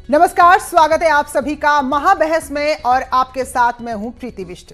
नमस्कार, स्वागत है आप सभी का महाबहस में और आपके साथ मैं हूं प्रीति बिष्ट।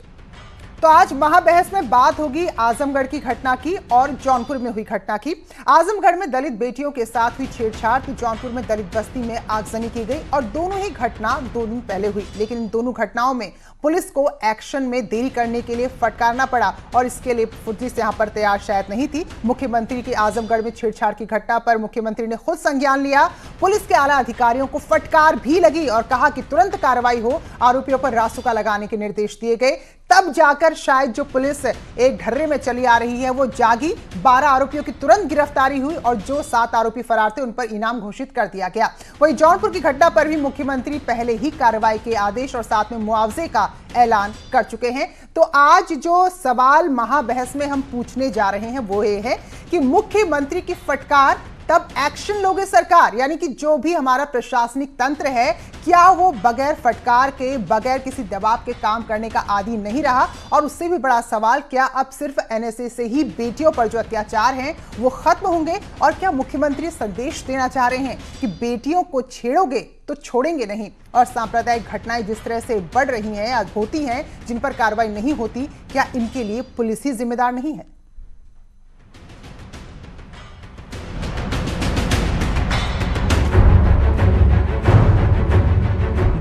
तो आज महाबहस में बात होगी आजमगढ़ की घटना की और जौनपुर में हुई घटना की। आजमगढ़ में दलित बेटियों के साथ हुई छेड़छाड़ तो जौनपुर में दलित बस्ती में आगजनी की गई और दोनों ही घटना 2 दिन पहले हुई, लेकिन इन दोनों घटनाओं में पुलिस को एक्शन में देरी करने के लिए फटकारना पड़ा और इसके लिए पुलिस यहां पर तैयार शायद नहीं थी। मुख्यमंत्री की आजमगढ़ में छेड़छाड़ की घटना पर मुख्यमंत्री ने खुद संज्ञान लिया। पुलिस के आला अधिकारियों को फटकार भी लगी और कहा कि तुरंत कार्रवाई हो, आरोपियों पर रासुका लगाने के निर्देश दिए गए। तब जाकर शायद जो पुलिस एक ढर्रे में चली आ रही है वो जागी। 12 आरोपियों की तुरंत गिरफ्तारी हुई और जो 7 आरोपी फरार थे उन पर इनाम घोषित कर दिया गया। वहीं जौनपुर की घटना पर भी मुख्यमंत्री पहले ही कार्रवाई के आदेश और साथ में मुआवजे का ऐलान कर चुके हैं। तो आज जो सवाल महाबहस में हम पूछने जा रहे हैं वो ये है कि मुख्यमंत्री की फटकार तब एक्शन लोगे सरकार, यानी कि जो भी हमारा प्रशासनिक तंत्र है क्या वो बगैर फटकार के, बगैर किसी दबाव के काम करने का आदी नहीं रहा। और उससे भी बड़ा सवाल, क्या अब सिर्फ एनएसए से ही बेटियों पर जो अत्याचार हैं वो खत्म होंगे और क्या मुख्यमंत्री संदेश देना चाह रहे हैं कि बेटियों को छेड़ोगे तो छोड़ेंगे नहीं। और सांप्रदायिक घटनाएं जिस तरह से बढ़ रही हैं या होती हैं जिन पर कार्रवाई नहीं होती, क्या इनके लिए पुलिस ही जिम्मेदार नहीं है।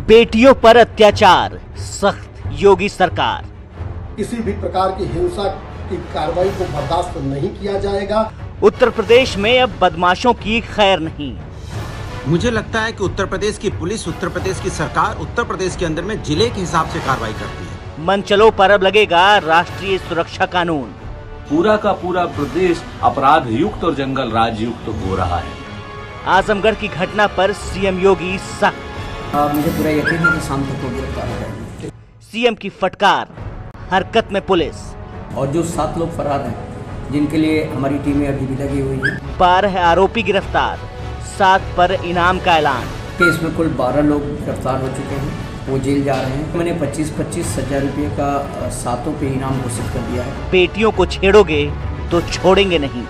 बेटियों पर अत्याचार, सख्त योगी सरकार। किसी भी प्रकार की हिंसा की कार्रवाई को बर्दाश्त नहीं किया जाएगा। उत्तर प्रदेश में अब बदमाशों की खैर नहीं। मुझे लगता है कि उत्तर प्रदेश की पुलिस, उत्तर प्रदेश की सरकार उत्तर प्रदेश के अंदर में जिले के हिसाब से कार्रवाई करती है। मनचलों पर अब लगेगा राष्ट्रीय सुरक्षा कानून। पूरा का पूरा प्रदेश अपराध युक्त और जंगल राज युक्त हो रहा है। आजमगढ़ की घटना पर सीएम योगी सख्त। मुझे पूरा यकीन है कि शाम तक वो गिरफ्तार हो जाएंगे। सीएम की फटकार, हरकत में पुलिस। और जो 7 लोग फरार हैं जिनके लिए हमारी टीमें अभी भी लगी हुई हैं। 12 आरोपी गिरफ्तार, 7 पर इनाम का ऐलान। केस में कुल 12 लोग गिरफ्तार हो चुके हैं, वो जेल जा रहे हैं। मैंने 25-25 हजार रुपये का 7 पे इनाम घोषित कर दिया है। बेटियों को छेड़ोगे तो छोड़ेंगे नहीं।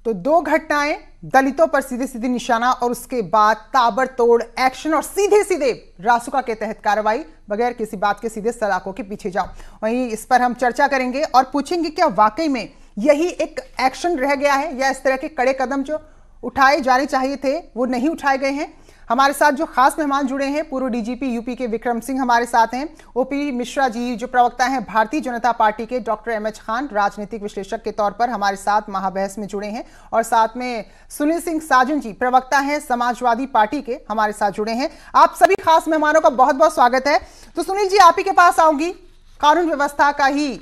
तो 2 घटनाएं, दलितों पर सीधे सीधे निशाना और उसके बाद ताबड़तोड़ एक्शन और सीधे सीधे रासुका के तहत कार्रवाई, बगैर किसी बात के सीधे सलाखों के पीछे जाओ। वहीं इस पर हम चर्चा करेंगे और पूछेंगे क्या वाकई में यही एक एक्शन रह गया है या इस तरह के कड़े कदम जो उठाए जाने चाहिए थे वो नहीं उठाए गए हैं। हमारे साथ जो खास मेहमान जुड़े हैं, पूर्व डीजीपी यूपी के विक्रम सिंह हमारे साथ हैं, ओपी मिश्रा जी जो प्रवक्ता हैं भारतीय जनता पार्टी के, डॉक्टर एमएच खान राजनीतिक विश्लेषक के तौर पर हमारे साथ महाबहस में जुड़े हैं, और साथ में सुनील सिंह साजन जी प्रवक्ता हैं समाजवादी पार्टी के, हमारे साथ जुड़े हैं। आप सभी खास मेहमानों का बहुत बहुत स्वागत है। तो सुनील जी, आप ही के पास आऊंगी। कानून व्यवस्था का ही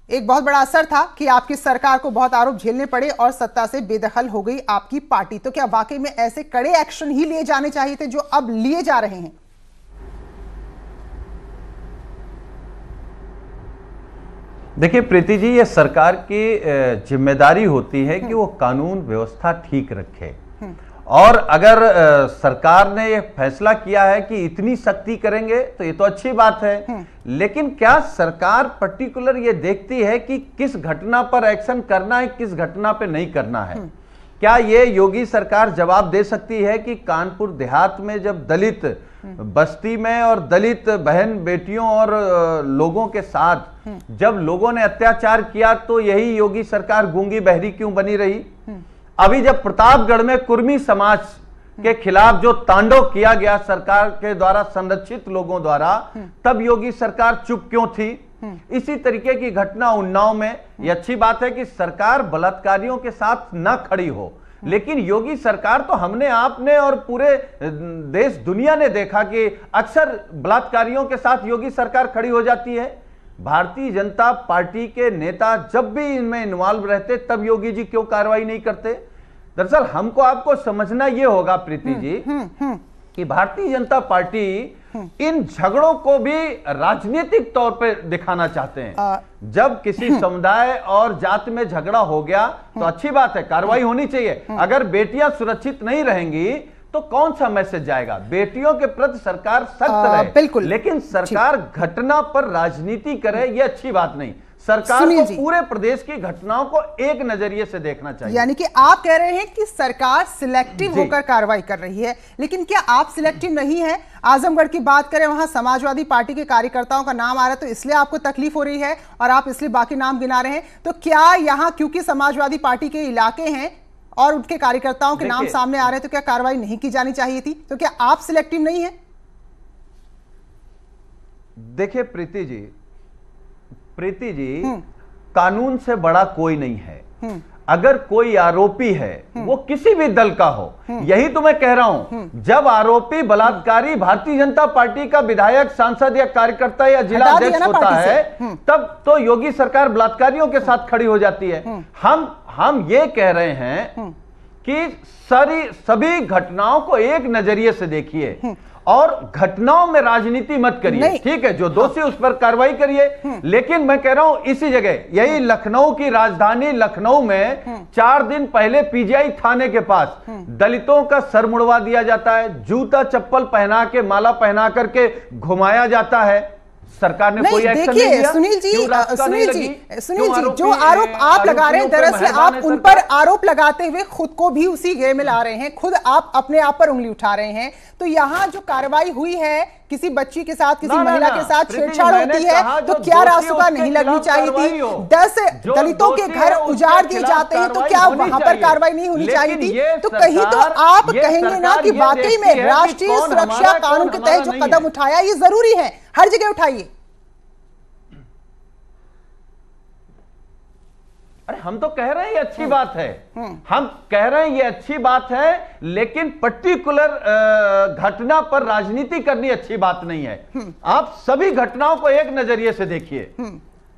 एक बहुत बड़ा असर था कि आपकी सरकार को बहुत आरोप झेलने पड़े और सत्ता से बेदखल हो गई आपकी पार्टी। तो क्या वाकई में ऐसे कड़े एक्शन ही लिए जाने चाहिए थे जो अब लिए जा रहे हैं? देखिए प्रीति जी, ये सरकार की जिम्मेदारी होती है कि वो कानून व्यवस्था ठीक रखे। और अगर सरकार ने ये फैसला किया है कि इतनी सख्ती करेंगे तो ये तो अच्छी बात है, लेकिन क्या सरकार पर्टिकुलर ये देखती है कि किस घटना पर एक्शन करना है, किस घटना पे नहीं करना है? क्या ये योगी सरकार जवाब दे सकती है कि कानपुर देहात में जब दलित बस्ती में और दलित बहन बेटियों और लोगों के साथ जब लोगों ने अत्याचार किया तो यही योगी सरकार गूंगी बहरी क्यों बनी रही? अभी जब प्रतापगढ़ में कुर्मी समाज के खिलाफ जो तांडव किया गया सरकार के द्वारा, संरक्षित लोगों द्वारा, तब योगी सरकार चुप क्यों थी? इसी तरीके की घटना उन्नाव में, यह अच्छी बात है कि सरकार बलात्कारियों के साथ न खड़ी हो, लेकिन योगी सरकार तो हमने, आपने और पूरे देश दुनिया ने देखा कि अक्सर बलात्कारियों के साथ योगी सरकार खड़ी हो जाती है। भारतीय जनता पार्टी के नेता जब भी इनमें इन्वॉल्व रहते तब योगी जी क्यों कार्रवाई नहीं करते? दरअसल हमको आपको समझना यह होगा प्रीति जी कि भारतीय जनता पार्टी इन झगड़ों को भी राजनीतिक तौर पर दिखाना चाहते हैं। जब किसी समुदाय और जात में झगड़ा हो गया तो अच्छी बात है, कार्रवाई होनी चाहिए। अगर बेटियां सुरक्षित नहीं रहेंगी तो कौन सा मैसेज जाएगा? बेटियों के प्रति सरकार सख्त रहे, बिल्कुल, लेकिन सरकार घटना पर राजनीति करे, ये अच्छी बात नहीं। सरकार को पूरे प्रदेश की घटनाओं को एक नजरिए से देखना चाहिए। यानी कि आप कह रहे हैं कि सरकार सिलेक्टिव होकर कार्रवाई कर रही है, लेकिन क्या आप सिलेक्टिव नहीं है? आजमगढ़ की बात करें, वहां समाजवादी पार्टी के कार्यकर्ताओं का नाम आ रहा है, तो इसलिए आपको तकलीफ हो रही है और आप इसलिए बाकी नाम गिना रहे हैं। तो क्या यहां क्योंकि समाजवादी पार्टी के इलाके हैं और उनके कार्यकर्ताओं के नाम सामने आ रहे हैं, तो क्या कार्रवाई नहीं की जानी चाहिए थी? तो क्या आप सिलेक्टिव नहीं है? देखिए प्रीति जी, कानून से बड़ा कोई नहीं है। अगर कोई आरोपी है वो किसी भी दल का हो, यही तो मैं कह रहा हूं, जब आरोपी बलात्कारी भारतीय जनता पार्टी का विधायक, सांसद या कार्यकर्ता या जिला अध्यक्ष होता है, तब तो योगी सरकार बलात्कारियों के साथ खड़ी हो जाती है। हम ये कह रहे हैं कि सभी घटनाओं को एक नजरिए से देखिए और घटनाओं में राजनीति मत करिए। ठीक है, जो दोषी उस पर कार्रवाई करिए, लेकिन मैं कह रहा हूं इसी जगह, यही लखनऊ की राजधानी लखनऊ में 4 दिन पहले पीजीआई थाने के पास दलितों का सर मुड़वा दिया जाता है, जूता चप्पल पहना के, माला पहना करके घुमाया जाता है। सरकार ने कोई एक्शन नहीं लिया। सुनील जी, जो आरोप आप लगा रहे हैं, दरअसल आप उन पर आरोप लगाते हुए खुद को भी उसी घेरे में ला रहे हैं, खुद आप अपने आप पर उंगली उठा रहे हैं। तो यहाँ जो कार्रवाई हुई है, किसी बच्ची के साथ, किसी महिला के साथ छेड़छाड़ होती है, तो क्या रासुका नहीं लगनी चाहिए थी? 10 दलितों के घर उजाड़ दिए जाते हैं, तो क्या वहां पर कार्रवाई नहीं होनी चाहिए थी? तो कहीं तो आप कहेंगे ना कि वाकई में राष्ट्रीय सुरक्षा कानून के तहत जो कदम उठाया ये जरूरी है, हर जगह उठाइए। अरे हम तो कह रहे हैं ये अच्छी बात है, हम कह रहे हैं ये अच्छी बात है, लेकिन पर्टिकुलर घटना पर राजनीति करनी अच्छी बात नहीं है। आप सभी घटनाओं को एक नजरिए से देखिए।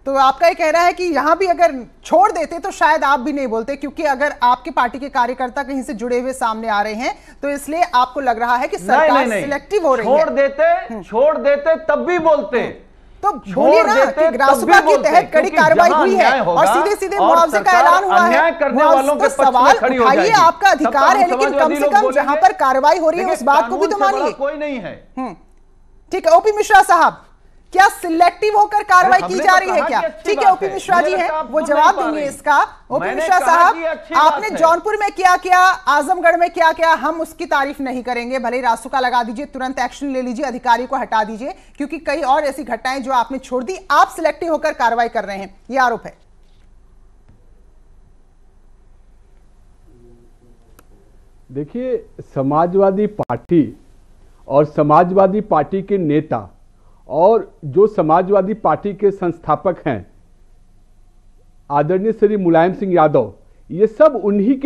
तो आपका ये कह रहा है कि यहां भी अगर छोड़ देते तो शायद आप भी नहीं बोलते, क्योंकि अगर आपकी पार्टी के कार्यकर्ता कहीं से जुड़े हुए सामने आ रहे हैं, तो इसलिए आपको लग रहा है कि सरकार सिलेक्टिव हो रही है। छोड़ देते तब भी बोलते। तो बोलिए ना कि रासुका के तहत कड़ी कार्रवाई हुई है और सीधे मुआवजे का ऐलान हुआ है। करने वालों के सवाल उठाइए, आपका अधिकार है, लेकिन कम से कम जहां पर कार्रवाई हो रही है उस बात को भी तो मानिए। कोई नहीं है। ठीक है, ओपी मिश्रा साहब, क्या सिलेक्टिव होकर कार्रवाई की जा रही है क्या? ठीक है, ओपी मिश्रा जी हैं, वो जवाब देंगे इसका। ओपी मिश्रा साहब, आपने जौनपुर में क्या किया, आजमगढ़ में क्या किया, हम उसकी तारीफ नहीं करेंगे। भले रासुका लगा दीजिए, तुरंत एक्शन ले लीजिए, अधिकारी को हटा दीजिए, क्योंकि कई और ऐसी घटनाएं जो आपने छोड़ दी, आप सिलेक्टिव होकर कार्रवाई कर रहे हैं, यह आरोप है। देखिए, समाजवादी पार्टी और समाजवादी पार्टी के नेता और जो समाजवादी पार्टी के संस्थापक हैं आदरणीय श्री मुलायम सिंह यादव, ये सब उन्हीं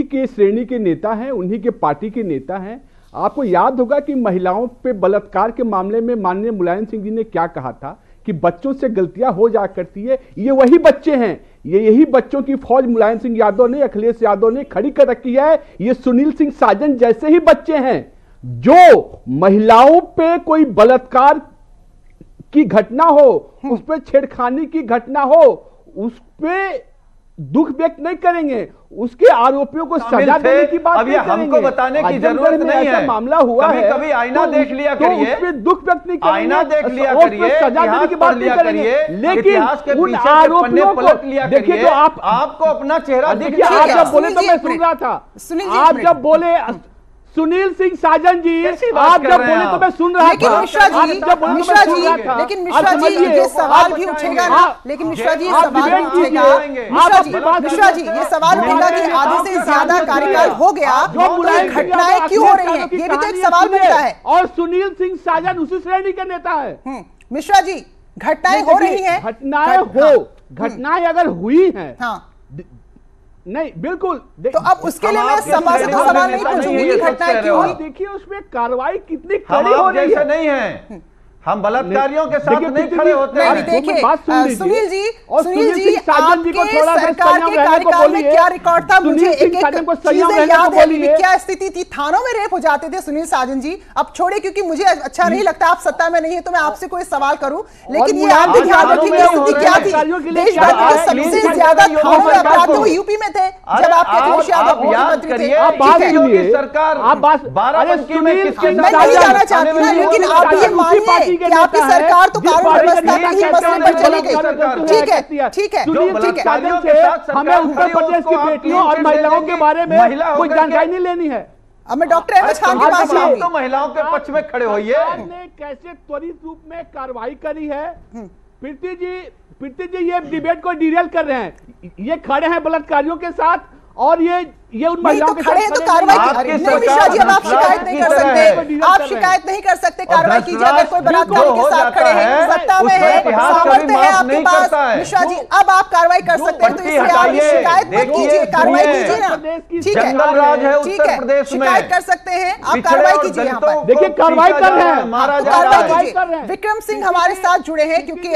के श्रेणी के नेता हैं, उन्हीं के पार्टी के नेता हैं। आपको याद होगा कि महिलाओं पे बलात्कार के मामले में माननीय मुलायम सिंह जी ने क्या कहा था कि बच्चों से गलतियां हो जा करती है। ये वही बच्चे हैं, यही बच्चों की फौज मुलायम सिंह यादव ने, अखिलेश यादव ने खड़ी कर रखी है। ये सुनील सिंह साजन जैसे ही बच्चे हैं। जो महिलाओं पे कोई बलात्कार की घटना हो, उस पे छेड़खानी की घटना हो, उस पे दुख व्यक्त नहीं करेंगे, उसके आरोपियों को सजा देने की बात नहीं करेंगे। हमको बताने की जरूरत नहीं है। मामला हुआ है, कभी आईना देख लिया करिए, तो उस पे दुख व्यक्त नहीं करेंगे, आईना देख लिया करिए, सजा देने की बात नहीं करेंगे। लेकिन उन आरोपियों को देखिए, तो आपको अपना चेहरा देखिए। आप जब बोले तो मैं सुन रहा था, आप जब बोले सुनील सिंह साजन जी, आप जब बोले तो मैं सुन रहा था। लेकिन मिश्रा जी, ये सवाल भी उठेगा ना, लेकिन मिश्रा जी, ये सवाल भी उठेगा, मिश्रा जी, ये सवाल उठेगा कि आधे से ज्यादा कार्यकाल हो गया, तो घटनाएं क्यों हो रही हैं? ये भी तो एक सवाल बनता है। और सुनील सिंह साजन उसी श्रेणी के नेता है। मिश्रा जी, घटनाएं हो रही हैं, घटनाएं अगर हुई हैं, नहीं बिल्कुल, तो अब उसके लिए मैं समाज से तो सवाल नहीं पूछूंगी घटनाएं क्यों हुई। देखिए उसमें कार्रवाई कितनी कड़ी हो रही है। नहीं है, हम बलात्कारियों के साथ नहीं खड़े होते हैं। देखिए सुनील जी, आपके सरकार के कार्यकाल में क्या रिकॉर्ड था? मुझे एक चीजें याद है, क्या स्थिति थी, थानों में रेप हो जाते थे सुनील साजन जी। अब छोड़े, क्योंकि मुझे अच्छा नहीं लगता, आप सत्ता में नहीं है तो मैं आपसे कोई सवाल करूं, लेकिन ये आप भी ध्यान रखिए स्थिति क्या थी। देश भर में सबसे ज्यादा थानों में अपराध वो यूपी में थे जब आपके अखिलेश यादव मुख्यमंत्री थे। सरकार आप बात मैं नहीं जाना चाहती, लेकिन आप ये मानिए पार्टी के कि आपकी नेता है, सरकार तो जिस कानून पार्टी के व्यवस्था नेता की कहते मसले हैं पर चली गई। बलात्कार ठीक है, करती है। ठीक है, सुनील ठीक है। साधन से हमें उत्तर प्रदेश की बेटियों और महिलाओं के बारे में कोई जानकारी नहीं लेनी है। अब मैं डॉक्टर अहमद खान के पास आऊंगी। तो महिलाओं के पक्ष में खड़े होइए। सरकार ने कैसे त्वरित रूप में कार्रवाई करी है। प्रीति जी ये डिबेट को डिरेल कर रहे हैं, ये खड़े हैं बलात्कारियों के साथ और ये उन महिलाओं के खड़े हैं तो कार्रवाई नहीं। मिश्रा जी, अब आप शिकायत नहीं कर सकते, आप शिकायत नहीं कर सकते, कार्रवाई कीजिए। अगर कोई बलात्कारी के साथ खड़े हैं, सत्ता में है, सामर्थ्य है आपके पास, मिश्रा जी अब आप कार्रवाई कर सकते हैं, तो इसलिए आप शिकायत मत कीजिए, कार्रवाई कीजिए ना। ठीक है, जंगल राज है ठीक उत्तर है, प्रदेश में, शिकायत कर सकते हैं आप, कार्रवाई कीजिए यहाँ पर। देखिए कार्रवाई कर रहे हैं, कार्रवाई कीजिए। विक्रम सिंह हमारे साथ जुड़े हैं क्योंकि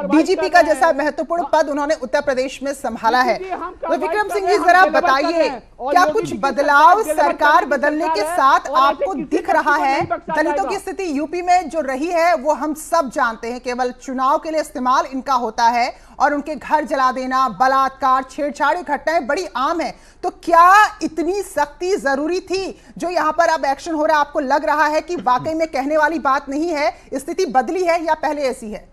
डीजीपी का जैसा महत्वपूर्ण पद उन्होंने उत्तर प्रदेश में संभाला है। तो विक्रम सिंह जी जरा बताइए, क्या कुछ बदलाव सरकार बदलने के साथ आपको दिख रहा है? दलितों की स्थिति यूपी में जो रही है वो हम सब जानते हैं, केवल चुनाव के लिए इस्तेमाल इनका होता है और उनके घर जला देना, बलात्कार, छेड़छाड़ घटनाएं बड़ी आम है। तो क्या इतनी सख्ती जरूरी थी जो यहां पर अब एक्शन हो रहा है? आपको लग रहा है कि वाकई में कहने वाली बात नहीं है, स्थिति बदली है या पहले ऐसी है?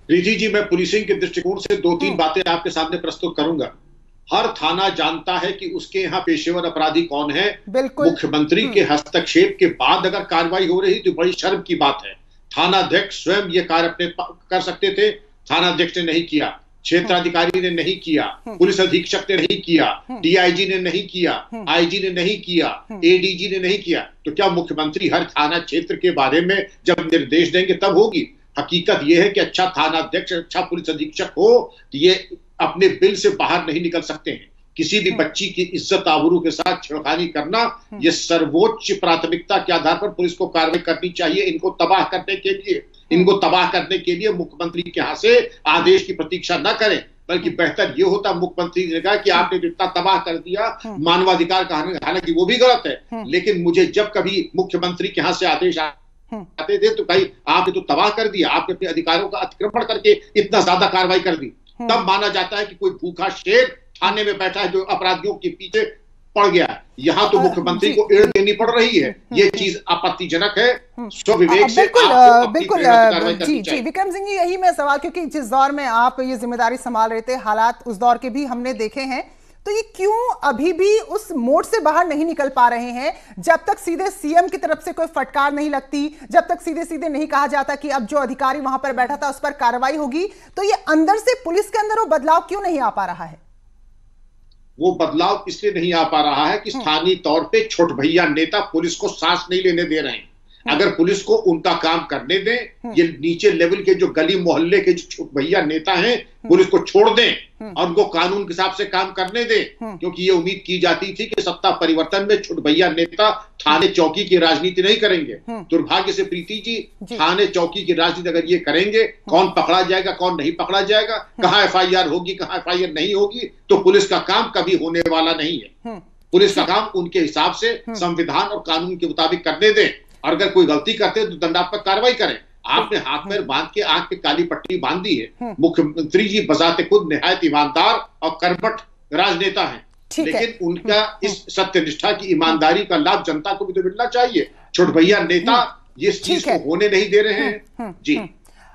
प्रीति जी, मैं पुलिसिंग के दृष्टिकोण से 2-3 बातें आपके सामने प्रस्तुत करूंगा। हर थाना जानता है कि उसके यहाँ पेशेवर अपराधी कौन है। मुख्यमंत्री के हस्तक्षेप के बाद अगर कार्रवाई हो रही तो बड़ी शर्म की बात है। थाना अध्यक्ष स्वयं ये कार्य अपने कर सकते थे, थाना अध्यक्ष ने नहीं किया, क्षेत्राधिकारी ने नहीं किया, पुलिस अधीक्षक ने नहीं किया, डीआईजी ने नहीं किया, आईजी ने नहीं किया, एडीजी ने नहीं किया। तो क्या मुख्यमंत्री हर थाना क्षेत्र के बारे में जब निर्देश देंगे तब होगी? हकीकत यह है कि अच्छा थाना अध्यक्ष, अच्छा पुलिस अधीक्षक हो तो ये अपने बिल से बाहर नहीं निकल सकते हैं। किसी भी बच्ची की इज्जत आबरू के साथ छेड़खानी करना, यह सर्वोच्च प्राथमिकता के आधार पर पुलिस को कार्रवाई करनी चाहिए। इनको तबाह करने के लिए मुख्यमंत्री के यहां से आदेश की प्रतीक्षा न करें, बल्कि बेहतर यह होता मुख्यमंत्री ने कहा कि आपने तो इतना तबाह कर दिया मानवाधिकार का, हालांकि वो भी गलत है, लेकिन मुझे जब कभी मुख्यमंत्री के यहां से आदेश आते थे तो भाई आपने तो तबाह कर दिया, आपने अपने अधिकारों का अतिक्रमण करके इतना ज्यादा कार्रवाई कर दी, तब माना जाता है कि कोई भूखा शेर थाने में बैठा है जो अपराधियों के पीछे पड़ गया। यहाँ तो मुख्यमंत्री को एड़ देनी पड़ रही है, ये चीज आपत्तिजनक है। स्वविवेक से बिल्कुल जी विक्रम सिंह जी, यही मैं सवाल, क्योंकि जिस दौर में आप ये जिम्मेदारी संभाल रहे थे, हालात उस दौर के भी हमने देखे हैं, तो ये क्यों अभी भी उस मोड से बाहर नहीं निकल पा रहे हैं? जब तक सीधे सीएम की तरफ से कोई फटकार नहीं लगती, जब तक सीधे सीधे नहीं कहा जाता कि अब जो अधिकारी वहां पर बैठा था उस पर कार्रवाई होगी, तो ये अंदर से पुलिस के अंदर वो बदलाव क्यों नहीं आ पा रहा है? वो बदलाव इसलिए नहीं आ पा रहा है कि स्थानीय तौर पे छोट भैया नेता पुलिस को सांस नहीं लेने दे रहे हैं। अगर पुलिस को उनका काम करने दें, ये नीचे लेवल के जो गली मोहल्ले के जो छोट भैया नेता हैं पुलिस को छोड़ दें और उनको कानून के हिसाब से काम करने दें, क्योंकि ये उम्मीद की जाती थी कि सत्ता परिवर्तन में छोट भैया नेता थाने चौकी की राजनीति नहीं करेंगे। दुर्भाग्य से प्रीति जी, थाने चौकी की राजनीति अगर ये करेंगे, कौन पकड़ा जाएगा कौन नहीं पकड़ा जाएगा, कहां एफआईआर होगी कहां एफआईआर नहीं होगी, तो पुलिस का काम कभी होने वाला नहीं है। पुलिस का काम उनके हिसाब से संविधान और कानून के मुताबिक करने दें, और अगर कोई गलती करते हैं तो दंडात्मक कार्रवाई करें। आपने हाथ पैर बांध के आंख पे काली पट्टी बांधी है। मुख्यमंत्री जी बजाते खुद निहायत ईमानदार और कर्मठ राजनेता हैं, लेकिन उनका इस सत्यनिष्ठा की ईमानदारी का लाभ जनता को भी तो मिलना चाहिए। छोट भैया नेता इस चीज को होने नहीं दे रहे हैं। जी,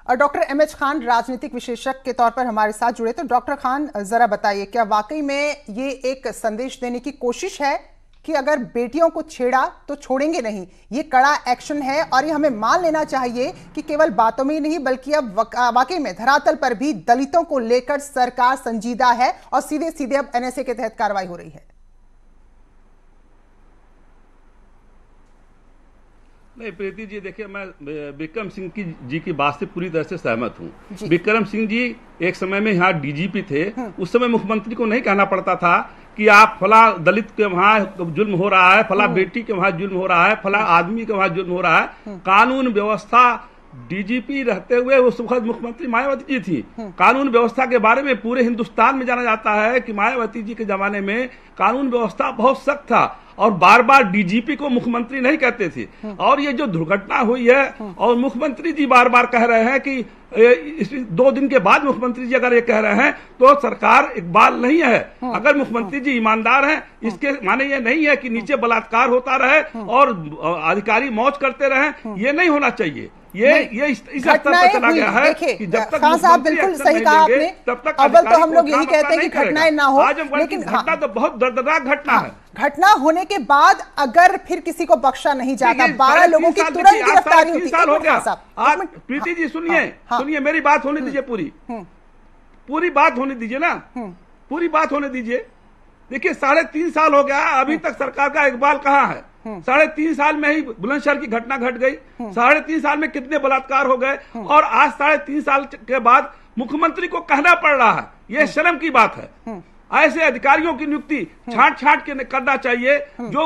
और डॉक्टर एमएच खान राजनीतिक विशेषज्ञ के तौर पर हमारे साथ जुड़े। तो डॉक्टर खान जरा बताइए, क्या वाकई में ये एक संदेश देने की कोशिश है कि अगर बेटियों को छेड़ा तो छोड़ेंगे नहीं, ये कड़ा एक्शन है, और ये हमें मान लेना चाहिए कि केवल बातों में ही नहीं बल्कि अब वाकई में धरातल पर भी दलितों को लेकर सरकार संजीदा है और सीधे सीधे अब एनएसए के तहत कार्रवाई हो रही है? नहीं प्रीति जी, देखिए मैं विक्रम सिंह जी की बात से पूरी तरह से सहमत हूँ। विक्रम सिंह जी एक समय में यहाँ डीजीपी थे, उस समय मुख्यमंत्री को नहीं कहना पड़ता था कि आप फला दलित के वहां जुल्म हो रहा है, फला बेटी के वहां जुल्म हो रहा है, फला आदमी के वहां जुल्म हो रहा है। कानून व्यवस्था डीजीपी रहते हुए उस वक्त मुख्यमंत्री मायावती जी थी। कानून व्यवस्था के बारे में पूरे हिंदुस्तान में जाना जाता है कि मायावती जी के जमाने में कानून व्यवस्था बहुत सख्त था और बार बार डीजीपी को मुख्यमंत्री नहीं कहते थे। और ये जो दुर्घटना हुई है और मुख्यमंत्री जी बार बार कह रहे हैं कि 2 दिन के बाद मुख्यमंत्री जी अगर ये कह रहे हैं तो सरकार इकबाल नहीं है। अगर मुख्यमंत्री जी ईमानदार हैं, इसके माने ये नहीं है कि नीचे बलात्कार होता रहे और अधिकारी मौज करते रहे, ये नहीं होना चाहिए। ये इस स्तर पर चला गया है कि जब तक खान साहब बिल्कुल सही कहा आपने, तब तक अव्वल तो हम लोग यही कहते हैं कि घटनाएं ना हो, लेकिन घटना तो बहुत दर्दनाक घटना है। घटना होने के बाद अगर फिर किसी को बख्शा नहीं जाता, 12 लोगों की तुरंत गिरफ्तारी होती। 3 साल हो गया। आप प्रीति जी सुनिए मेरी बात होने दीजिए, पूरी बात होने दीजिए ना, पूरी बात होने दीजिए। देखिए 3.5 साल हो गया, अभी तक सरकार का इकबाल कहाँ है? 3.5 साल में ही बुलंदशहर की घटना घट गई, 3.5 साल में कितने बलात्कार हो गए, और आज 3.5 साल के बाद मुख्यमंत्री को कहना पड़ रहा है। यह शर्म की बात है। ऐसे अधिकारियों की नियुक्ति छांट के करना चाहिए जो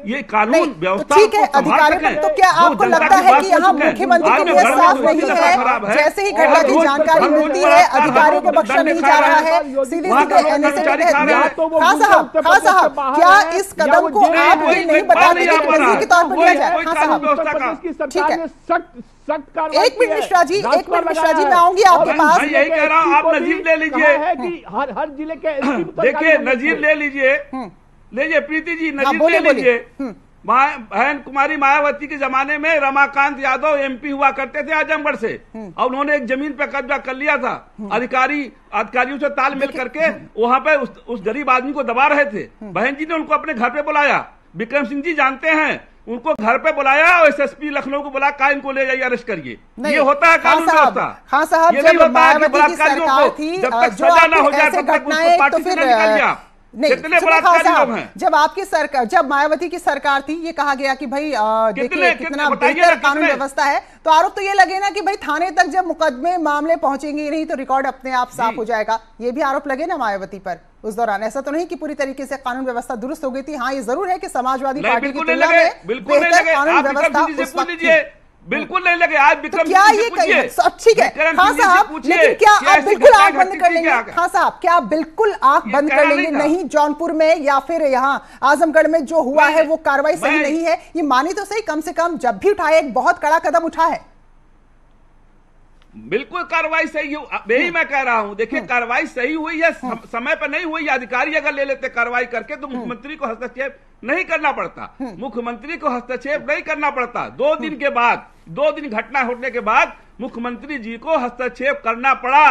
ये कानून व्यवस्था ठीक है अधिकारियों पर। तो क्या आपको लगता है कि यहाँ मुख्यमंत्री के लिए साफ नहीं है? जैसे ही घटना की जानकारी मिलती है अधिकारियों को बख्शा नहीं जा रहा है, सीधे एनएसए के तहत। खान साहब क्या इस कदम को आप नहीं बताते कि के तौर पर लिया जाए? खान साहब ठीक है, एक मिनट मिश्रा जी, मैं आऊंगी आपके पास। यही कह रहा हूँ, आप नजीर ले लीजिए कि हर जिले के देखिए नजीर ले लीजिए प्रीति जी, नजीर ले लीजिए। बहन कुमारी मायावती के जमाने में रमाकांत यादव एमपी हुआ करते थे आजमगढ़ से, और उन्होंने एक जमीन पे कब्जा कर लिया था। अधिकारियों से तालमेल करके वहां पे उस गरीब आदमी को दबा रहे थे। बहन जी ने उनको अपने घर पे बुलाया, विक्रम सिंह जी जानते हैं, उनको घर पे बुलाया और एसएसपी लखनऊ को बुला का इनको ले जाइए, अरेस्ट करिए। ये होता है कानून व्यवस्था। हाँ साहब, जब मायावती की सरकार थी, जब तक सजा ना हो जाए तब तक उसको पार्टी से निकल गया। कितने बलात्कारी लोग हैं? जब आपकी सरकार, जब मायावती की सरकार थी, ये कहा गया कि भाई देखिए कितना बेहतर कानून व्यवस्था है, तो आरोप तो ये लगे ना कि भाई थाने तक जब मुकदमे मामले पहुंचेंगे नहीं तो रिकॉर्ड अपने आप साफ हो जाएगा। ये भी आरोप लगे ना मायावती पर उस दौरान। ऐसा तो नहीं कि पूरी तरीके से कानून व्यवस्था दुरुस्त हो गई थी। हाँ ये जरूर है कि समाजवादी पार्टी की तुलना में बेहतर कानून व्यवस्था उस वक्त थी। बिल्कुल नहीं लगे। आज विक्रम क्या ये सब ठीक है खान साहब, लेकिन क्या आप बिल्कुल आंख बंद कर लेंगे? खान साहब क्या आप बिल्कुल आंख बंद कर लेंगे? नहीं जौनपुर में या फिर यहाँ आजमगढ़ में जो हुआ है वो कार्रवाई सही नहीं है, ये मानी तो सही, कम से कम जब भी उठाए एक बहुत कड़ा कदम उठा है। बिल्कुल कार्रवाई सही, यही मैं कह रहा हूं। देखिए कार्रवाई सही हुई है, समय पर नहीं हुई। अधिकारी अगर ले लेते कार्रवाई करके तो मुख्यमंत्री को हस्तक्षेप नहीं करना पड़ता, मुख्यमंत्री को हस्तक्षेप नहीं करना पड़ता। 2 दिन के बाद, 2 दिन घटना होने के बाद मुख्यमंत्री जी को हस्तक्षेप करना पड़ा।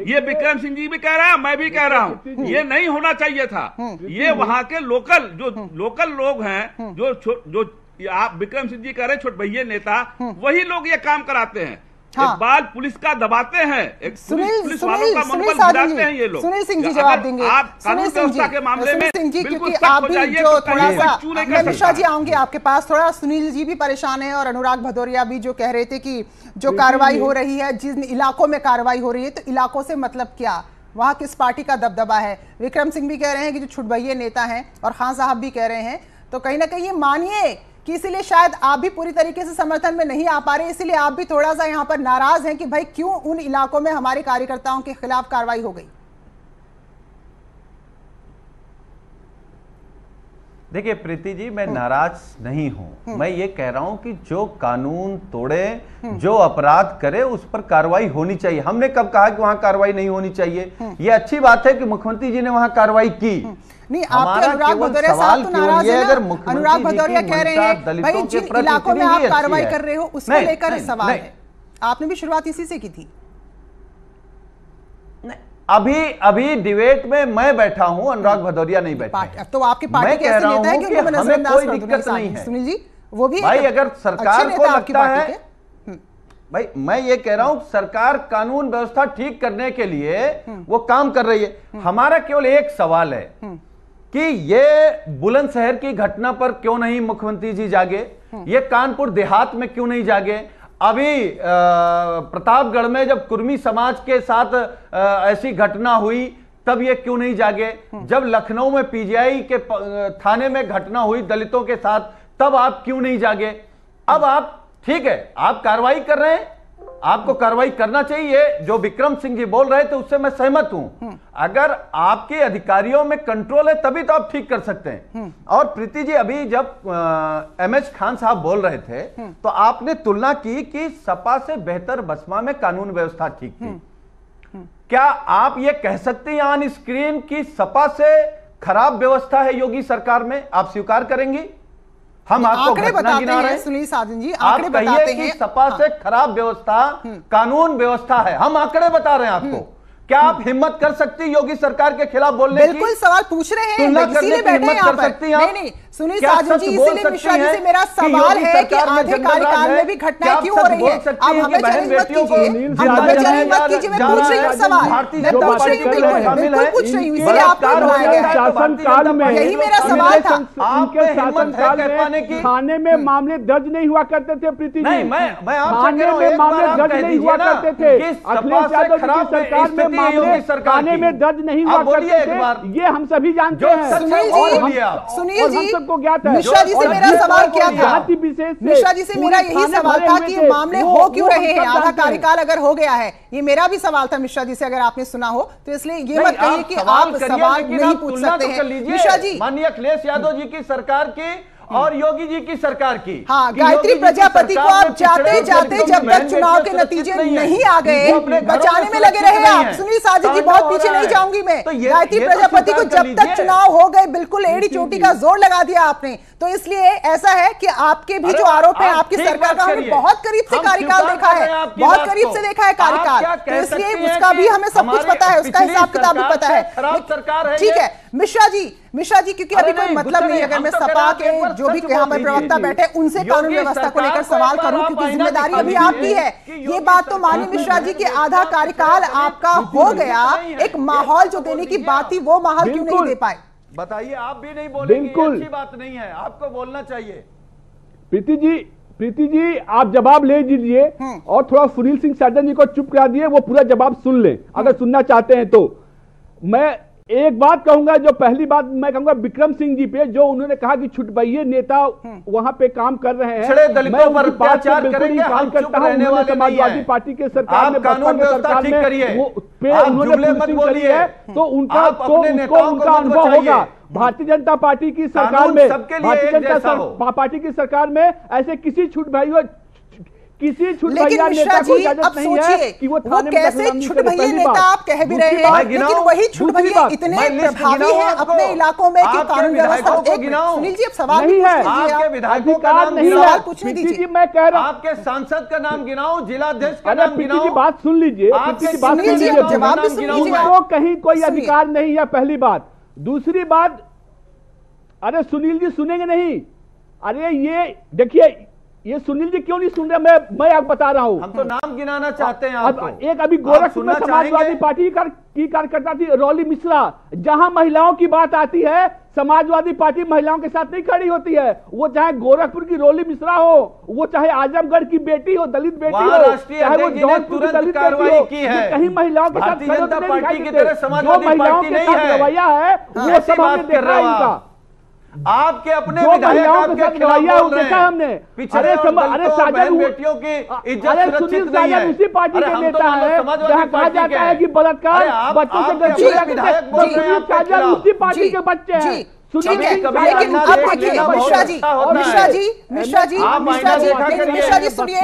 ये विक्रम सिंह जी भी कह रहा है, मैं भी कह रहा हूं, ये नहीं होना चाहिए था। ये वहां के लोकल लोग हैं जो आप विक्रम सिंह जी कह रहे छोट भैया नेता, वही लोग ये काम कराते हैं। इकबाल पुलिस का दबाते हैं, पुलिस वालों का मनोबल गिराते हैं ये लोग। सुनील सिंह जी जवाब देंगे। आप कानून व्यवस्था के मामले में क्योंकि आप भी जो थोड़ा सा, मिश्रा जी आऊंगे आपके पास थोड़ा। सुनील जी भी परेशान है और अनुराग भदौरिया भी जो कह रहे थे कि जो कार्रवाई हो रही है, जिन इलाकों में कार्रवाई हो रही है, तो इलाकों से मतलब क्या, वहां किस पार्टी का दबदबा है? विक्रम सिंह भी कह रहे हैं कि जो छुटभैये नेता हैं, और खान साहब भी कह रहे हैं। तो कहीं ना कहीं ये मानिए कि इसीलिए शायद आप भी पूरी तरीके से समर्थन में नहीं आ पा रहे, इसीलिए आप भी थोड़ा सा यहाँ पर नाराज हैं कि भाई क्यों उन इलाकों में हमारे कार्यकर्ताओं के खिलाफ कार्रवाई हो गई। देखिए प्रीति जी, मैं नाराज नहीं हूं। मैं ये कह रहा हूं कि जो कानून तोड़े, जो अपराध करे, उस पर कार्रवाई होनी चाहिए। हमने कब कहा कि वहां कार्रवाई नहीं होनी चाहिए? ये अच्छी बात है कि मुख्यमंत्री जी ने वहां कार्रवाई की। नहीं, आपके अनुराग भदौरिया साहब तो नाराज है ना? अनुराग भदौरिया कह रहे हैं भाई जिन इलाकों में आप कार्रवाई कर रहे हो उसको लेकर सवाल है। आपने भी शुरुआत इसी से की थी। अभी डिबेट में मैं बैठा हूं, अनुराग भदौरिया नहीं बैठा। तो आपकी पार्टी कैसे लेता है कि हमें कोई दिक्कत नहीं है। सुनील जी वो भी भाई, अगर सरकार को लगता है, भाई मैं ये कह रहा हूं सरकार कानून व्यवस्था ठीक करने के लिए वो काम कर रही है। हमारा केवल एक सवाल है कि ये बुलंदशहर की घटना पर क्यों नहीं मुख्यमंत्री जी जागे? ये कानपुर देहात में क्यों नहीं जागे? अभी प्रतापगढ़ में जब कुर्मी समाज के साथ ऐसी घटना हुई तब ये क्यों नहीं जागे? जब लखनऊ में पीजीआई के थाने में घटना हुई दलितों के साथ तब आप क्यों नहीं जागे? अब आप, ठीक है, आप कार्रवाई कर रहे हैं, आपको कार्रवाई करना चाहिए। जो विक्रम सिंह जी बोल रहे थे उससे मैं सहमत हूं। अगर आपके अधिकारियों में कंट्रोल है तभी तो आप ठीक कर सकते हैं। और प्रीति जी, अभी जब एमएच खान साहब बोल रहे थे तो आपने तुलना की कि सपा से बेहतर बसपा में कानून व्यवस्था ठीक थी। क्या आप ये कह सकते हैं ऑन स्क्रीन कि सपा से खराब व्यवस्था है योगी सरकार में? आप स्वीकार करेंगी? हम आपको आंकड़े घटना बताते गिना रहे हैं हैं। सुनील साजन जी, आप आंकड़े बताते कहिए हैं कि सपा से खराब व्यवस्था कानून व्यवस्था है, हम आंकड़े बता रहे हैं आपको। क्या आप हिम्मत कर सकती योगी सरकार के खिलाफ बोलने की? बिल्कुल सवाल पूछ रहे हैं, तुलना करने इसीलिए की बैठे हैं हिम्मत यहाँ कर पर। सकती हैं आप? नहीं सुनील क्या साजन सच जी, बोल इसीलिए सकती मिश्रा जी हैं से मेरा कि सवाल योगी है कि सरकार में आधे जंगल राज कार्यकाल है? में भी क्या घटनाएं आप क्यों हो सच रही बोल है? सकती आप हैं हमें कि बहन चैलेंज मत बेटियों को कीजिए, सुनील हम हमें साजन चैलेंज मत कीजिए, मैं पूछ रही हूँ सवाल, भारतीय मैं जनता पूछ रही हूँ, पार्टी के लोग शामिल बिल्कुल हैं। पूछ रही हूँ, इसीलिए आपको बलात्कार बुलाया गया है। शासनकाल में यही मेरा सवाल था। उनके शासनकाल में थाने में मामले दर्ज नहीं हुआ करते थे प्रीति जी। नहीं, मैं आपसे थाने कह रहा हूं, में एक बार मामले आप दर्ज कह नहीं दीजिए हुआ ना करते थे। कि सपा अखिलेश से यादव जी खराब की सरकार में स्थिति है योगी मामले सरकार थाने की। में दर्ज नहीं हुआ आप बोलिए करते एक बार। थे, ये हम सभी जानते जो हैं। सच है वो बोलिए आप। सुनील जी, हम सबको ज्ञात है। मिश्रा जी से मेरा सवाल क्या था? जाति विशेष से मिश्रा जी से मेरा यही सवाल था कि ये मामले हो क्यों रहे हैं, आधा कार्यकाल अगर हो गया है, ये मेरा भी सवाल था मिश्रा जी से, अगर आपने सुना हो तो, इसलिए ये मत कहिए कि आप सवाल नहीं पूछ सकते हैं। मिश्रा जी, माननीय अखिलेश यादव जी की सरकार की और योगी जी की सरकार की। हाँ, गायत्री प्रजापति को आप जाते जाते जब तक चुनाव के नतीजे नहीं आ गए बचाने में लगे रहे आप। सुनील साजन जी, बहुत पीछे नहीं जाऊंगी मैं। गायत्री प्रजापति को जब तक चुनाव हो गए बिल्कुल एड़ी चोटी का जोर लगा दिया आपने, तो इसलिए ऐसा है कि आपके भी जो आरोप है आपकी सरकार का, हमने बहुत करीब से कार्यकाल देखा है, बहुत करीब से देखा है कार्यकाल, तो इसलिए उसका भी हमें सब कुछ पता है, उसका हिसाब किताब भी पता है। ठीक है मिश्रा जी, क्योंकि अभी कोई मतलब नहीं, अगर मैं सपा के जो भी यहाँ पर प्रवक्ता बैठे उनसे कानून व्यवस्था को लेकर सवाल करूं, क्योंकि जिम्मेदारी अभी आपकी है। ये बात तो मानिए मिश्रा जी कि आधा कार्यकाल आपका हो गया, एक माहौल जो देने की बात थी वो माहौल क्यों नहीं दे पाए? बताइए, आप भी नहीं बोलेंगे, बिल्कुल अच्छी बात नहीं है, आपको बोलना चाहिए। प्रीति जी आप जवाब ले लीजिए और थोड़ा सुनील सिंह साजन जी को चुप करा दिए, वो पूरा जवाब सुन ले अगर सुनना चाहते हैं तो। मैं एक बात कहूंगा, जो पहली बात मैं कहूंगा विक्रम सिंह जी पे, जो उन्होंने कहा कि छुटभइये नेता वहां पे काम कर रहे हैं, दलितों पर अत्याचार करेंगे, हम चुप रहने वाले समाजवादी पार्टी के सरकार में, कानून व्यवस्था ठीक करिए, उन्होंने तो उनका अनुभव होगा। भारतीय जनता पार्टी की सरकार में, भारतीय जनता पार्टी की सरकार में ऐसे किसी छुटभइये लेकिन मिश्रा जी अब सोचिए कि वो कैसे छुटभइये नेता आप कह भी रहे हैं, लेकिन वही छुटभइये इतने प्रभावी हैं अपने इलाकों में कि कानून व्यवस्था। सुनील जी अब सवाल नहीं है, आपके विधायकों का नाम सवाल पूछने दीजिए, मैं कह रहा हूं आपके सांसद का नाम गिनाओ, जिलाध्यक्ष का नाम गिनाओ। बात सुन लीजिए, जवाब भी सुन लीजिए। उनको कहीं कोई अधिकार नहीं है, पहली बात। दूसरी बात, अरे सुनील जी सुनेंगे नहीं, अरे ये देखिए, ये सुनील जी क्यों नहीं सुन रहे, मैं आपको बता रहा हूं। हम तो नाम गिनाना चाहते हैं आपको। एक अभी गोरखपुर में समाजवादी पार्टी की कार्यकर्ता थी रॉली मिश्रा, जहां महिलाओं की बात आती है समाजवादी पार्टी महिलाओं के साथ नहीं खड़ी होती है। वो चाहे गोरखपुर की रोली मिश्रा हो, वो चाहे आजमगढ़ की बेटी हो, दलित बेटी हो, चाहे वो जौनपुर की दलित बेटी हो, कहीं महिलाओं के साथ खड़े होते नहीं दिखाई देते। जो महिलाओं के साथ रवैया है वो सब हमने देखा है इनका। आपके अपने विधायक आपके खिलाफ बोल रहे हैं। हमने अरे साजन बेटियों की इज्जत सुनील साजन उसी पार्टी के नेता है जहां कहा जाता है कि बलात्कार बच्चों से गलती सुनील साजन उसी पार्टी के बच्चे हैं। ठीक है, लेकिन अब देखिए मिश्रा जी सुनिए,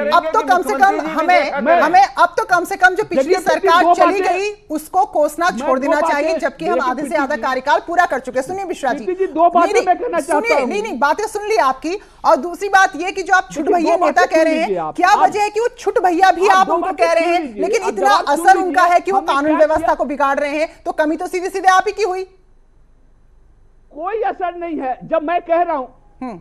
अब तो कम से कम हमें अब तो कम से कम जो पिछली सरकार चली गई उसको कोसना छोड़ देना चाहिए, जबकि हम आधे से आधा कार्यकाल पूरा कर चुके हैं। सुनिए मिश्रा जी, नहीं बातें सुन ली आपकी, और दूसरी बात ये कि जो आप छुटभइये नेता कह रहे हैं, क्या वजह है कि वो छुटभइया भी आप उनको कह रहे हैं, लेकिन इतना असर उनका है कि वो कानून व्यवस्था को बिगाड़ रहे हैं, तो कमी तो सीधे सीधे आप ही की हुई। कोई असर नहीं है जब मैं कह रहा हूं,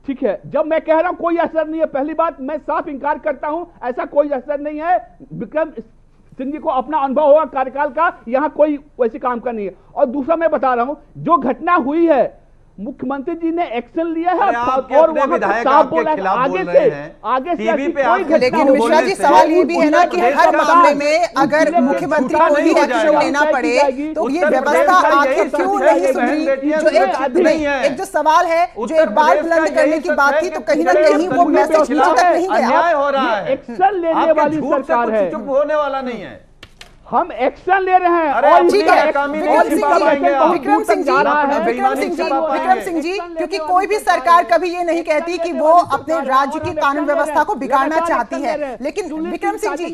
ठीक है, जब मैं कह रहा हूं कोई असर नहीं है, पहली बात मैं साफ इंकार करता हूं, ऐसा कोई असर नहीं है। विक्रम सिंह जी को अपना अनुभव होगा कार्यकाल का, यहां कोई वैसे काम का नहीं है। और दूसरा मैं बता रहा हूं, जो घटना हुई है मुख्यमंत्री जी ने एक्शन लिया है और वहां पर साफ बोला है आगे से लेकिन मिश्रा जी सवाल ये भी है ना कि हर मामले में अगर मुख्यमंत्री को ही एक्शन लेना पड़े तो ये व्यवस्था आखिर क्यों नहीं सुधरी? जो एक जो सवाल है, जो एक बार बुलंद करने की बात थी, तो कहीं ना कहीं वो मैसेज नीचे तक नहीं गया। अन्याय हो रहा है, एक्शन लेने वाली सरकार है, चुप होने वाला नहीं है। हम एक्शन ले रहे हैं। और ठीक है, विक्रम सिंह जी, क्योंकि कोई भी सरकार कभी ये नहीं कहती कि वो अपने राज्य की कानून व्यवस्था को बिगाड़ना चाहती है, लेकिन विक्रम सिंह जी,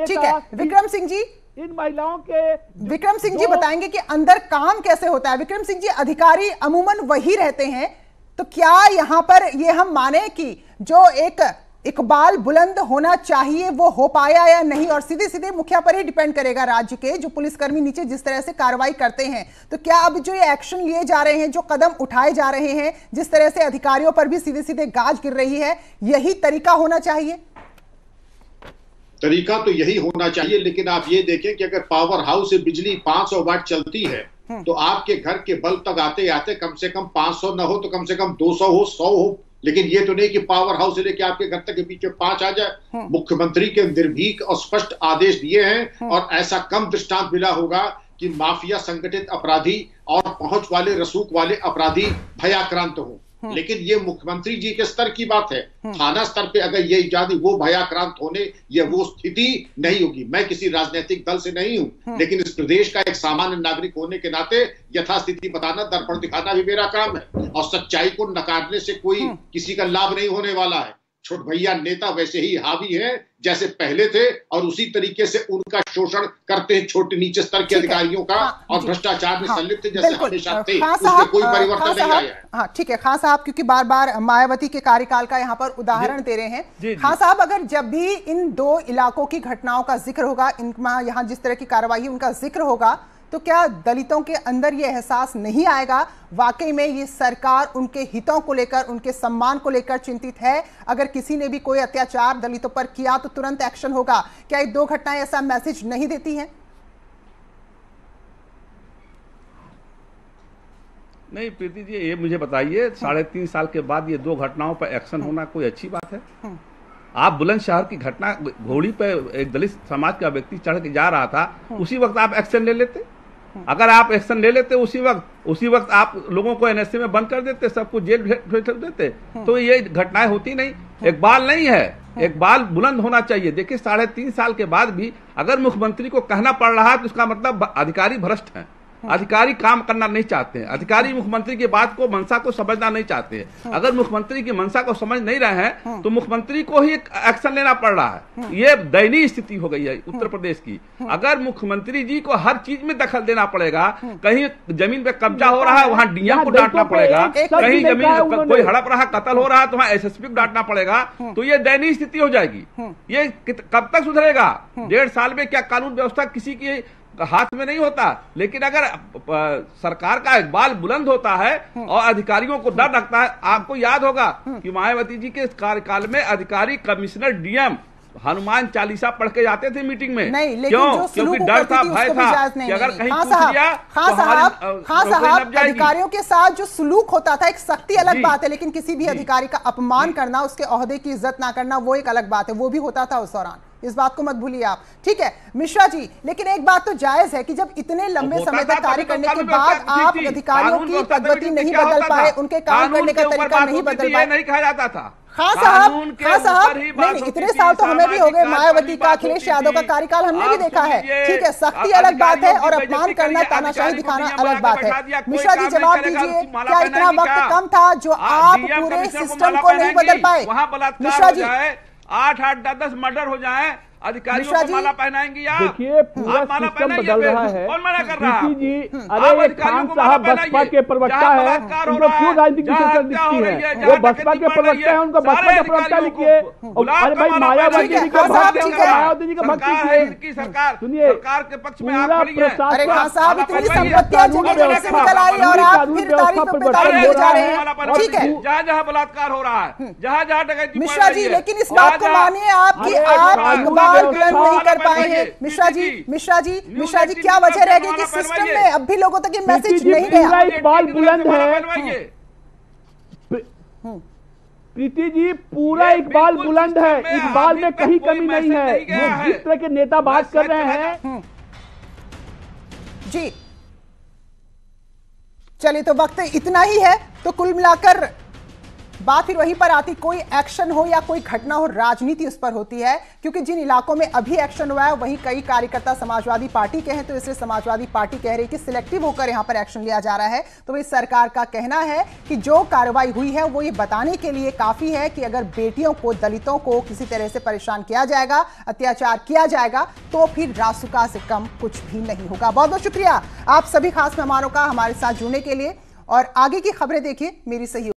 ठीक है, विक्रम सिंह जी, इन महिलाओं के विक्रम सिंह जी बताएंगे कि अंदर काम कैसे होता है। विक्रम सिंह जी, अधिकारी अमूमन वही रहते हैं, तो क्या यहां पर ये हम माने कि जो एक इकबाल बुलंद होना चाहिए वो हो पाया या नहीं, और सीधे सीधे मुखिया पर ही डिपेंड करेगा राज्य के जो पुलिसकर्मी नीचे जिस तरह से कार्रवाई करते हैं। तो क्या अब जो ये एक्शन लिए जा रहे हैं, जो कदम उठाए जा रहे हैं, जिस तरह से अधिकारियों पर भी सीधे सीधे गाज गिर रही है, यही तरीका होना चाहिए? तरीका तो यही होना चाहिए, लेकिन आप ये देखें कि अगर पावर हाउस से बिजली 500 वाट चलती है तो आपके घर के बल्ब तक आते आते कम से कम 500 न हो तो कम से कम 200 हो, 100 हो, लेकिन ये तो नहीं कि पावर हाउस से लेके आपके घर तक के पीछे 5 आ जाए। मुख्यमंत्री के निर्भीक और स्पष्ट आदेश दिए हैं और ऐसा कम दृष्टांत मिला होगा कि माफिया, संगठित अपराधी और पहुंच वाले, रसूख वाले अपराधी भयाक्रांत हो। लेकिन ये मुख्यमंत्री जी के स्तर की बात है। थाना स्तर पे अगर ये इजादी वो भयाक्रांत होने या वो स्थिति नहीं होगी। मैं किसी राजनीतिक दल से नहीं हूं, लेकिन इस प्रदेश का एक सामान्य नागरिक होने के नाते यथास्थिति बताना, दर्पण दिखाना भी मेरा काम है, और सच्चाई को नकारने से कोई किसी का लाभ नहीं होने वाला है। छोट भैया नेता वैसे ही हावी हैं जैसे पहले थे, और उसी तरीके से उनका शोषण करते हैं छोटे नीचे स्तर के अधिकारियों का, और भ्रष्टाचार में संलिप्त जैसे हमेशा थे, उसमें कोई परिवर्तन नहीं आया है। हाँ ठीक है खान साहब, क्योंकि बार बार मायावती के कार्यकाल का यहाँ पर उदाहरण दे रहे हैं। खान साहब, अगर जब भी इन दो इलाकों की घटनाओं का जिक्र होगा, इनका यहाँ जिस तरह की कार्रवाई उनका जिक्र होगा, तो क्या दलितों के अंदर ये एहसास नहीं आएगा वाकई में ये सरकार उनके हितों को लेकर, उनके सम्मान को लेकर चिंतित है? अगर किसी ने भी कोई अत्याचार दलितों पर किया तो तुरंत एक्शन होगा। क्या ये दो घटनाएं ऐसा मैसेज नहीं देती हैं? नहीं प्रीति जी, ये मुझे बताइए, 3.5 साल के बाद ये दो घटनाओं पर एक्शन होना कोई अच्छी बात है? आप बुलंदशहर की घटना, घोड़ी पे एक दलित समाज का व्यक्ति चढ़ के जा रहा था, उसी वक्त आप एक्शन ले लेते। अगर आप एक्शन ले लेते उसी वक्त आप लोगों को एनएसए में बंद कर देते, सबको जेल भेज देते, तो ये घटनाएं होती नहीं। इकबाल नहीं है, इकबाल बुलंद होना चाहिए। देखिए 3.5 साल के बाद भी अगर मुख्यमंत्री को कहना पड़ रहा है तो उसका मतलब अधिकारी भ्रष्ट हैं, अधिकारी काम करना नहीं चाहते हैं, अधिकारी मुख्यमंत्री की बात को, मंशा को समझना नहीं चाहते हैं। अगर मुख्यमंत्री की मंशा को समझ नहीं रहे हैं तो मुख्यमंत्री को ही एक्शन लेना पड़ रहा है। ये दयनीय स्थिति हो गई है उत्तर प्रदेश की। अगर मुख्यमंत्री जी को हर चीज में दखल देना पड़ेगा, कहीं जमीन पे कब्जा हो रहा है वहां डीएम को डांटना पड़ेगा, कहीं जमीन कोई हड़प रहा, कत्ल हो रहा है तो वहां एसएसपी को डांटना पड़ेगा, तो ये दयनीय स्थिति हो जाएगी। ये कब तक सुधरेगा? 1.5 साल में क्या कानून व्यवस्था किसी की हाथ में नहीं होता? लेकिन अगर सरकार का इकबाल बुलंद होता है और अधिकारियों को डर रखता है, आपको याद होगा कि मायावती जी के कार्यकाल में अधिकारी, कमिश्नर, डीएम हनुमान चालीसा पढ़ के जाते थे मीटिंग में। नहीं, लेकिन क्यों? क्योंकि डर था, भय था कि अगर कहीं पूछ लिया खान साहब, अधिकारियों के साथ जो सुलूक होता था, एक सख्ती अलग बात है, लेकिन किसी भी अधिकारी का अपमान करना, उसके ओहदे की इज्जत ना करना, वो एक अलग बात है। वो भी होता था उस दौरान, इस बात को मत भूलिए आप। ठीक है मिश्रा जी, लेकिन एक बात तो जायज है कि जब इतने लंबे समय तक कार्य करने के बाद आप अधिकारियों की पद्धति नहीं बदल पाए, उनके काम करने का तरीका नहीं बदल पाए, नहीं कहा जाता था। खान साहब नहीं, इतने साल तो हमें भी हो गए, मायावती का, अखिलेश यादव का कार्यकाल हमने भी देखा है। ठीक है, सख्ती अलग बात है और अपमान करना, तानाशाही दिखाना अलग बात है। मिश्रा जी जवाब दीजिए, क्या इतना वक्त कम था जो आप पूरे सिस्टम को नहीं बदल पाए? मिश्रा जी, 8-8, 10 मर्डर हो जाए, अधिकारियों को माला पहनाएंगे आप? देखिए पूरा सिस्टम बदल रहा है। कौन मना कर रहा है? जी, अरे खान साहब बसपा के प्रवक्ता है, उनको क्यों राजनीतिक विशेषण दिखती है? वो बसपा के प्रवक्ता है, उनको बसपा के प्रवक्ता लिखिए। अरे भाई मायावती जी के भक्त, मायावती जी के भक्त कीजिए। सुनिए, सरकार के पक्ष में आप खड़ी हैं। अरे खान साहब, इतनी संपत्तियां जिन्हें से निकल आई और आप फिर तारीफों पे तारीफ ले जा रहे हैं। ठीक है, जहाँ जहाँ बलात्कार हो रहा है, जहाँ जहाँ डकैती, मिश्रा जी लेकिन इस बात को मानिए आप कि आप बुलंद नहीं कर पाए हैं। मिश्रा जी क्या वजह रह गई कि सिस्टम में अब भी लोगों तक ये मैसेज नहीं गया? इकबाल बुलंद है प्रीति जी, पूरा इकबाल बुलंद है, इकबाल में कहीं कमी नहीं है। वो जिस तरह के नेता बात कर रहे हैं जी। चलिए, तो वक्त इतना ही है, तो कुल मिलाकर बात फिर वहीं पर आती, कोई एक्शन हो या कोई घटना हो, राजनीति उस पर होती है, क्योंकि जिन इलाकों में अभी एक्शन हुआ है वहीं कई कार्यकर्ता समाजवादी पार्टी के हैं, तो इसलिए समाजवादी पार्टी कह रही है कि सिलेक्टिव होकर यहां पर एक्शन लिया जा रहा है। तो वही सरकार का कहना है कि जो कार्रवाई हुई है वो ये बताने के लिए काफी है कि अगर बेटियों को, दलितों को किसी तरह से परेशान किया जाएगा, अत्याचार किया जाएगा, तो फिर रासुका से कम कुछ भी नहीं होगा। बहुत बहुत शुक्रिया आप सभी खास मेहमानों का हमारे साथ जुड़ने के लिए, और आगे की खबरें देखिए मेरी सहयोगी